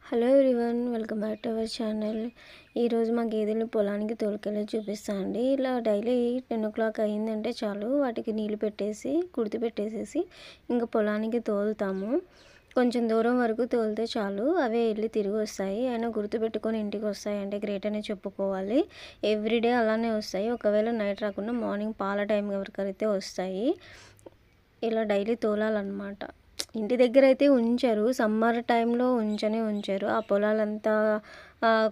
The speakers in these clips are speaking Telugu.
Hello everyone, welcome back to our channel. ఈరోజు మా గేదెలను పొలానికి తోలుకెళ్ళి చూపిస్తాను అండి. ఇలా డైలీ 10 o'clock అయిందంటే చాలు వాటికి నీళ్ళు పెట్టేసి కుడితి పెట్టేసేసి ఇంకా పొలానికి తోలుతాము. కొంచెం దూరం వరకు తోలితే చాలు అవే వెళ్ళి తిరిగి వస్తాయి. అయినా గుర్తుపెట్టుకొని ఇంటికి వస్తాయి అంటే గ్రేట్ అనే చెప్పుకోవాలి. ఎవ్రీడే అలానే వస్తాయి. ఒకవేళ నైట్ రాకుండా మార్నింగ్ పాల టైం వరకైతే వస్తాయి. ఇలా డైలీ తోలాలన్నమాట. ఇంటి దగ్గర అయితే ఉంచరు, సమ్మర్ టైంలో ఉంచరు. ఆ పొలాలంతా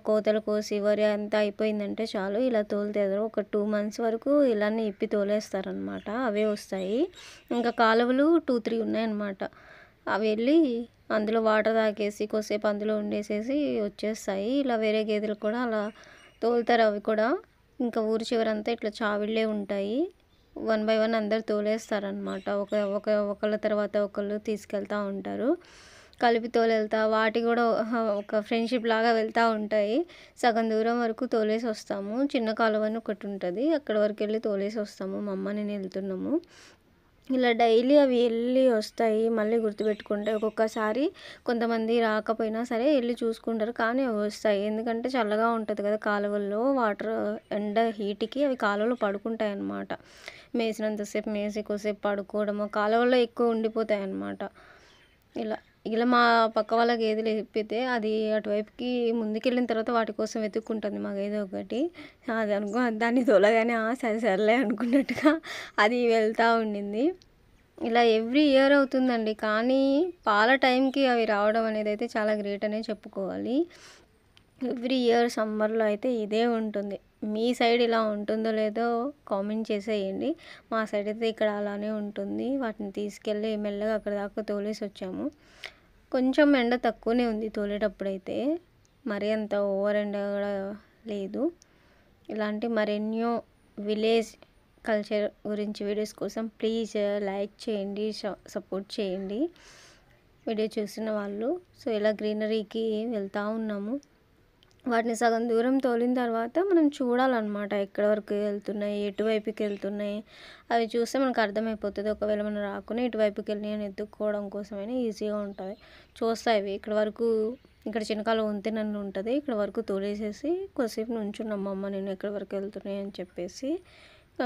కోతలు కోసి వరి అంతా అయిపోయిందంటే చాలు ఇలా తోలుతారు. ఒక 2 months వరకు ఇలానే ఇప్పి తోలేస్తారనమాట. అవే వస్తాయి. ఇంకా కాలువలు 2-3 ఉన్నాయన్నమాట. అవి వెళ్ళి అందులో వాటర్ తాగేసి కొద్దిసేపు అందులో ఉండేసేసి వచ్చేస్తాయి. ఇలా వేరే గేదెలు కూడా అలా తోలుతారు. అవి కూడా ఇంకా ఊరి చివరంతా ఇట్లా చావిళ్ళే ఉంటాయి. 1 by 1 అందరు తోలేస్తారనమాట. ఒకళ్ళ తర్వాత ఒకళ్ళు తీసుకెళ్తూ ఉంటారు. కలిపి తోలెళ్తా వాటి కూడా ఒక ఫ్రెండ్షిప్ లాగా వెళ్తూ ఉంటాయి. సగం దూరం వరకు తోలేసి వస్తాము. చిన్న కాలువని ఒకటి ఉంటుంది, అక్కడ వరకు వెళ్ళి తోలేసి వస్తాము. మా అమ్మ నేను వెళ్తున్నాము. ఇలా డైలీ అవి వెళ్ళి వస్తాయి. మళ్ళీ గుర్తుపెట్టుకుంటే ఒక్కొక్కసారి కొంతమంది రాకపోయినా సరే వెళ్ళి చూసుకుంటారు, కానీ అవి వస్తాయి. ఎందుకంటే చల్లగా ఉంటుంది కదా కాలువల్లో, వాటర్ ఎండ హీట్కి అవి కాలువలో పడుకుంటాయి అన్నమాట. మేసినంతసేపు మేసి కొద్దిసేపు పడుకోవడము, కాలువల్లో ఎక్కువ ఉండిపోతాయి అన్నమాట. ఇలా మా పక్క వాళ్ళ గేదెలు ఎప్పితే అది అటువైపుకి ముందుకెళ్ళిన తర్వాత వాటి కోసం వెతుక్కుంటుంది మా గేదె ఒకటి. అది దాన్ని తోలగానే సరేలే అనుకున్నట్టుగా అది వెళ్తూ ఉండింది. ఇలా ఎవ్రీ ఇయర్ అవుతుందండి, కానీ పాల టైంకి అవి రావడం అనేది అయితే చాలా గ్రేట్ అనే చెప్పుకోవాలి. ఎవ్రీ ఇయర్ సమ్మర్లో అయితే ఇదే ఉంటుంది. మీ సైడ్ ఇలా ఉంటుందో లేదో కామెంట్ చేసేయండి. మా సైడ్ అయితే ఇక్కడ అలానే ఉంటుంది. వాటిని తీసుకెళ్ళి మెల్లగా అక్కడ దాకా తోలేసి వచ్చాము. కొంచెం ఎండ తక్కువనే ఉంది తోలేటప్పుడైతే, మరీ అంత ఓవర్ ఎండ కూడా లేదు. ఇలాంటి మరెన్నో విలేజ్ కల్చర్ గురించి వీడియోస్ కోసం ప్లీజ్ లైక్ చేయండి, సపోర్ట్ చేయండి వీడియో చూసిన వాళ్ళు. సో ఇలా గ్రీనరీకి వెళ్తూ ఉన్నాము. వాటిని సగం దూరం తోలిన తర్వాత మనం చూడాలన్నమాట, ఎక్కడి వరకు వెళ్తున్నాయి, ఎటువైపుకి వెళ్తున్నాయి. అవి చూస్తే మనకు అర్థమైపోతుంది. ఒకవేళ మనం రాకుండా ఇటువైపుకి వెళ్ళి అని ఎత్తుక్కోవడం కోసమైనా ఈజీగా ఉంటుంది. చూస్తాయి ఇవి ఇక్కడ వరకు. ఇక్కడ చిన్నకాల వంతెనన్ను ఉంటుంది, ఇక్కడ వరకు తోలేసేసి కొద్దిసేపు నుంచున్నాం మా అమ్మ నేను ఎక్కడి వరకు వెళ్తున్నాయి అని చెప్పేసి.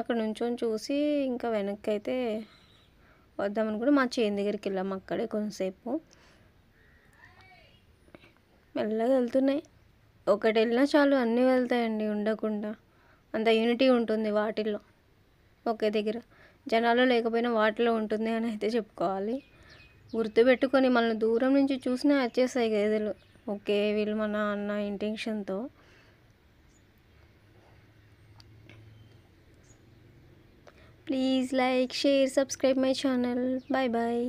అక్కడ నుంచొని చూసి ఇంకా వెనక్కి అయితే వద్దామని కూడా మా చేను దగ్గరికి వెళ్ళాము. అక్కడే కొంతసేపు మెల్లగా వెళ్తున్నాయి. ఒకటి వెళ్ళినా చాలు అన్నీ వెళ్తాయండి ఉండకుండా. అంత యూనిటీ ఉంటుంది వాటిల్లో. ఒకే దగ్గర జనాలు లేకపోయినా వాటిలో ఉంటుంది అని అయితే చెప్పుకోవాలి. గుర్తుపెట్టుకొని మనల్ని దూరం నుంచి చూసినా వచ్చేస్తాయి గేదెలు. ఓకే వీళ్ళు మన అన్న ఇంటెన్షన్తో. Please like, share, subscribe my channel. Bye bye.